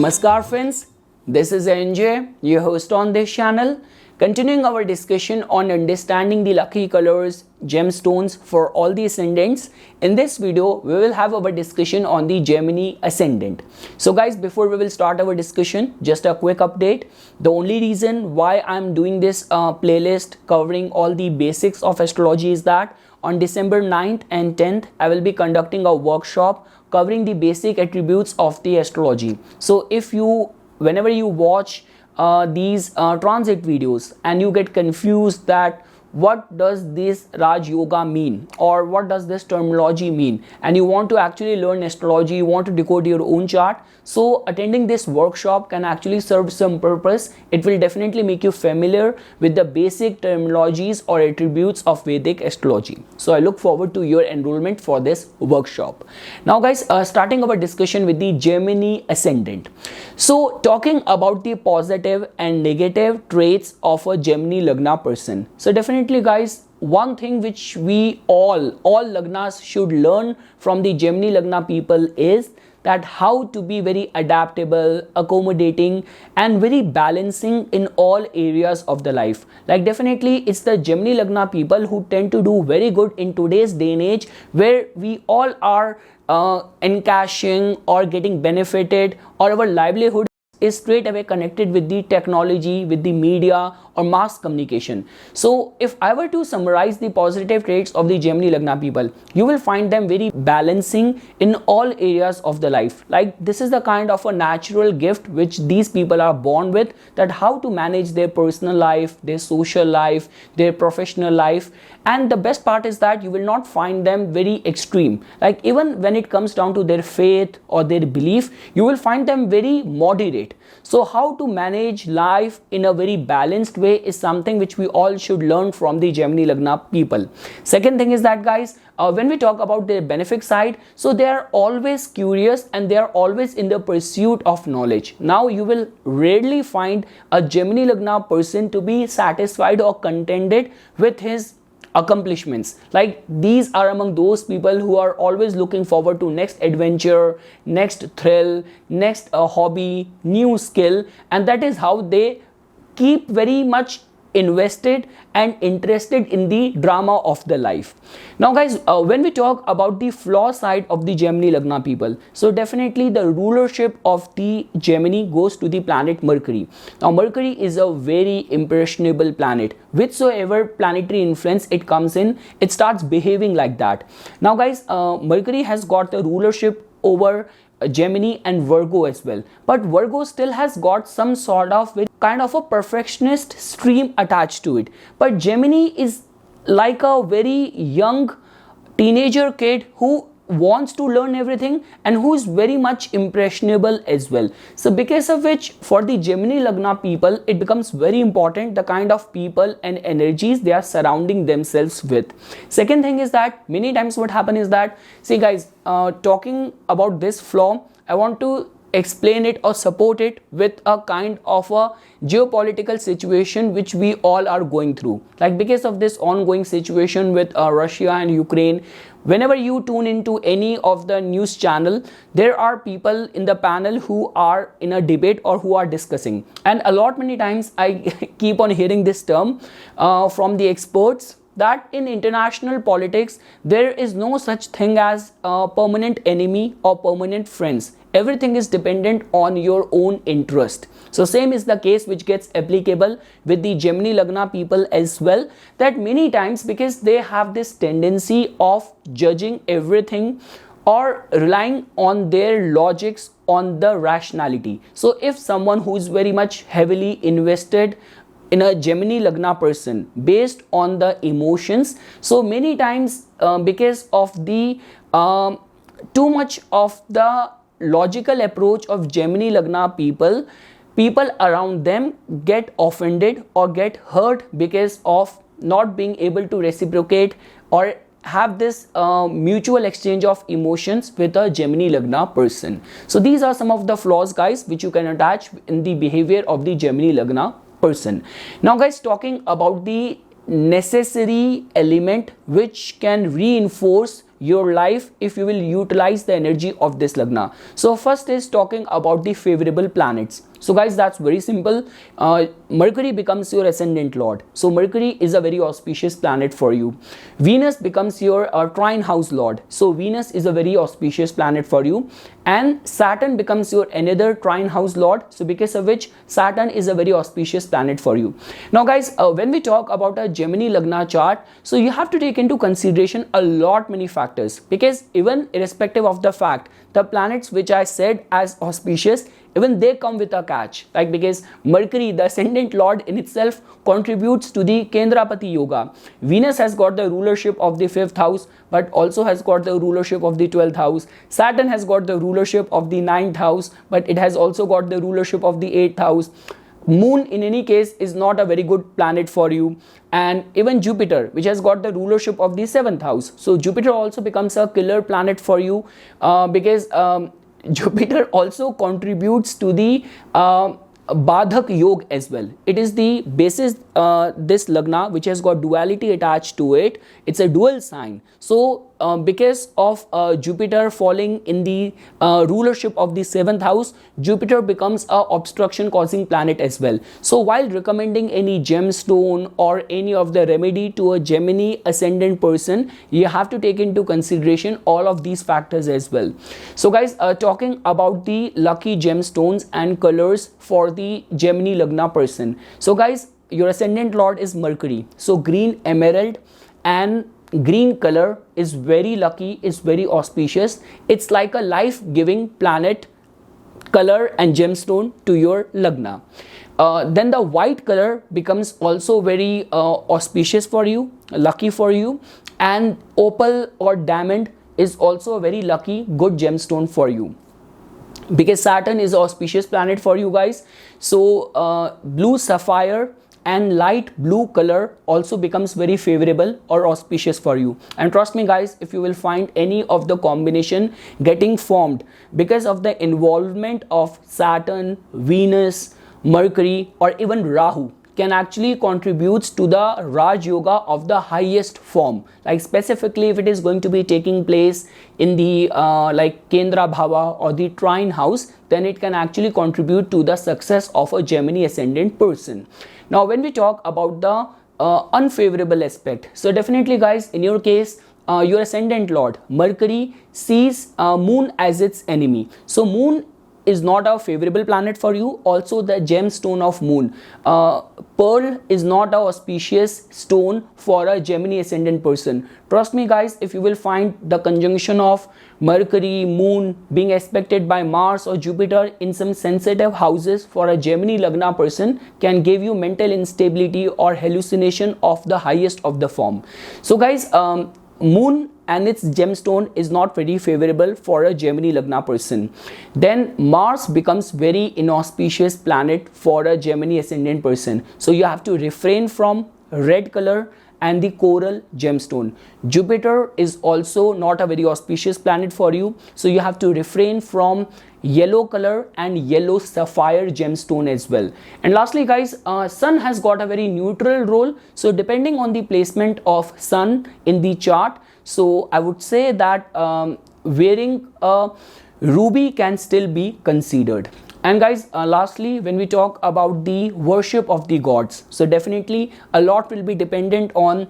Namaskar friends, this is NJ, your host on this channel, continuing our discussion on understanding the lucky colors, gemstones for all the ascendants. In this video, we will have our discussion on the Gemini Ascendant. So guys, before we will start our discussion, just a quick update. The only reason why I'm doing this playlist covering all the basics of astrology is that on December 9th and 10th, I will be conducting a workshop covering the basic attributes of the astrology. So whenever you watch these transit videos and you get confused that what does this Raj Yoga mean or what does this terminology mean, and you want to actually learn astrology, you want to decode your own chart, so attending this workshop can actually serve some purpose. It will definitely make you familiar with the basic terminologies or attributes of Vedic astrology. So I look forward to your enrollment for this workshop. Now guys, starting our discussion with the Gemini Ascendant. So talking about the positive and negative traits of a Gemini Lagna person. So definitely guys, one thing which we all Lagnas should learn from the Gemini Lagna people is that how to be very adaptable, accommodating and very balancing in all areas of the life. Like definitely it's the Gemini Lagna people who tend to do very good in today's day and age, where we all are encashing or getting benefited, or our livelihood is straight away connected with the technology, with the media or mass communication. So if I were to summarize the positive traits of the Gemini Lagna people, you will find them very balancing in all areas of the life. Like this is the kind of a natural gift which these people are born with, that how to manage their personal life, their social life, their professional life. And the best part is that you will not find them very extreme. Like even when it comes down to their faith or their belief, you will find them very moderate. So how to manage life in a very balanced way is something which we all should learn from the Gemini Lagna people. Second thing is that guys, when we talk about their benefic side, so they are always curious and they are always in the pursuit of knowledge. Now you will rarely find a Gemini Lagna person to be satisfied or contented with his accomplishments. Like these are among those people who are always looking forward to next adventure, next thrill, next hobby, new skill, and that is how they keep very much invested and interested in the drama of the life. Now guys, when we talk about the flaw side of the Gemini Lagna people, so definitely the rulership of the Gemini goes to the planet Mercury. Now Mercury is a very impressionable planet. Whichsoever planetary influence it comes in, it starts behaving like that. Now guys, Mercury has got the rulership over Gemini and Virgo as well, but Virgo still has got some sort of kind of a perfectionist stream attached to it. But Gemini is like a very young teenager kid who wants to learn everything and who is very much impressionable as well. So because of which, for the Gemini Lagna people, it becomes very important the kind of people and energies they are surrounding themselves with. Second thing is that many times what happens is that, see guys, talking about this flaw, I want to explain it or support it with a kind of a geopolitical situation which we all are going through. Like because of this ongoing situation with Russia and Ukraine, whenever you tune into any of the news channel, there are people in the panel who are in a debate or who are discussing. And many times I keep on hearing this term from the experts, that in international politics, there is no such thing as a permanent enemy or permanent friends. Everything is dependent on your own interest. So same is the case which gets applicable with the Gemini Lagna people as well, that many times because they have this tendency of judging everything or relying on their logics, on the rationality. So if someone who is very much heavily invested in a Gemini Lagna person based on the emotions, so many times because of the too much of the logical approach of Gemini Lagna people around them get offended or get hurt because of not being able to reciprocate or have this mutual exchange of emotions with a Gemini Lagna person. So these are some of the flaws guys which you can attach in the behavior of the Gemini Lagna person. Now guys, talking about the necessary element which can reinforce your life if you will utilize the energy of this lagna. So first is talking about the favorable planets. So guys, that's very simple. Mercury becomes your ascendant lord. So Mercury is a very auspicious planet for you. Venus becomes your trine house lord. So Venus is a very auspicious planet for you. And Saturn becomes your another trine house lord. So because of which Saturn is a very auspicious planet for you. Now guys, when we talk about a Gemini Lagna chart, so you have to take into consideration a lot many factors, because even irrespective of the fact, the planets which I said as auspicious, even they come with a catch, like because Mercury, the ascendant lord in itself, contributes to the Kendrapati yoga. Venus has got the rulership of the 5th house, but also has got the rulership of the 12th house. Saturn has got the rulership of the 9th house, but it has also got the rulership of the 8th house. Moon in any case is not a very good planet for you, and even Jupiter, which has got the rulership of the 7th house. So Jupiter also becomes a killer planet for you, because Jupiter also contributes to the Badhak Yoga as well. It is the basis, this Lagna, which has got duality attached to it. It's a dual sign. So because of Jupiter falling in the rulership of the 7th house, Jupiter becomes a obstruction causing planet as well. So while recommending any gemstone or any of the remedy to a Gemini ascendant person, you have to take into consideration all of these factors as well. So guys, talking about the lucky gemstones and colors for the Gemini Lagna person. So guys, your ascendant lord is Mercury. So green emerald and green color is very lucky, is very auspicious. It's like a life-giving planet color and gemstone to your Lagna. Then the white color becomes also very auspicious for you, lucky for you, and opal or diamond is also a very lucky, good gemstone for you, because Saturn is an auspicious planet for you guys. So blue sapphire and light blue color also becomes very favorable or auspicious for you. And trust me guys, if you will find any of the combination getting formed because of the involvement of Saturn, Venus, Mercury, or even Rahu, can actually contributes to the Raj Yoga of the highest form. Like specifically if it is going to be taking place in the like Kendra Bhava or the trine house, then it can actually contribute to the success of a Gemini ascendant person. Now when we talk about the unfavorable aspect, so definitely guys, in your case, your ascendant lord Mercury sees moon as its enemy. So moon is not a favorable planet for you. Also the gemstone of moon, pearl, is not a auspicious stone for a Gemini ascendant person. Trust me guys, if you will find the conjunction of Mercury, moon being aspected by Mars or Jupiter in some sensitive houses for a Gemini Lagna person, can give you mental instability or hallucination of the highest of the form. So guys, moon and its gemstone is not very favorable for a Gemini Lagna person. Then Mars becomes very inauspicious planet for a Gemini ascendant person. So you have to refrain from red color and the coral gemstone. Jupiter is also not a very auspicious planet for you. So you have to refrain from yellow color and yellow sapphire gemstone as well. And lastly guys, sun has got a very neutral role. So depending on the placement of sun in the chart, so I would say that wearing a ruby can still be considered. And guys, lastly, when we talk about the worship of the gods, so definitely a lot will be dependent on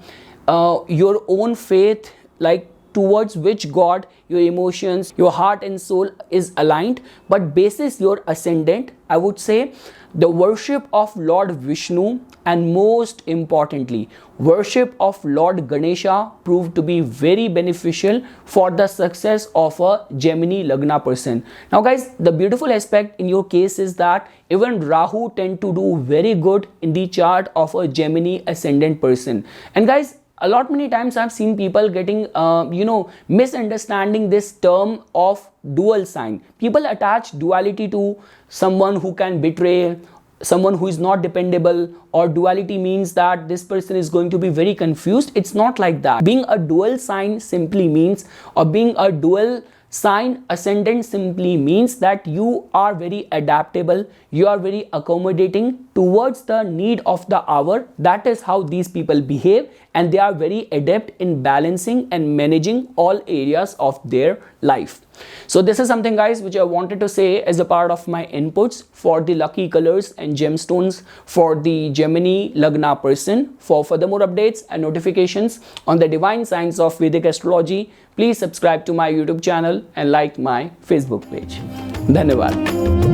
your own faith, like towards which god your emotions, your heart and soul is aligned. But basis your ascendant, I would say the worship of Lord Vishnu, and most importantly worship of Lord Ganesha proved to be very beneficial for the success of a Gemini Lagna person. Now guys, the beautiful aspect in your case is that even Rahu tend to do very good in the chart of a Gemini ascendant person. And guys, a lot many times I've seen people getting misunderstanding this term of dual sign. People attach duality to someone who can betray, someone who is not dependable, or duality means that this person is going to be very confused. It's not like that. Being a dual sign simply means, or being a dual sign ascendant simply means that you are very adaptable, you are very accommodating towards the need of the hour. That is how these people behave, and they are very adept in balancing and managing all areas of their life. So this is something, guys, which I wanted to say as a part of my inputs for the lucky colors and gemstones for the Gemini Lagna person. For further more updates and notifications on the divine science of Vedic astrology, please subscribe to my YouTube channel and like my Facebook page. Dhanyavad.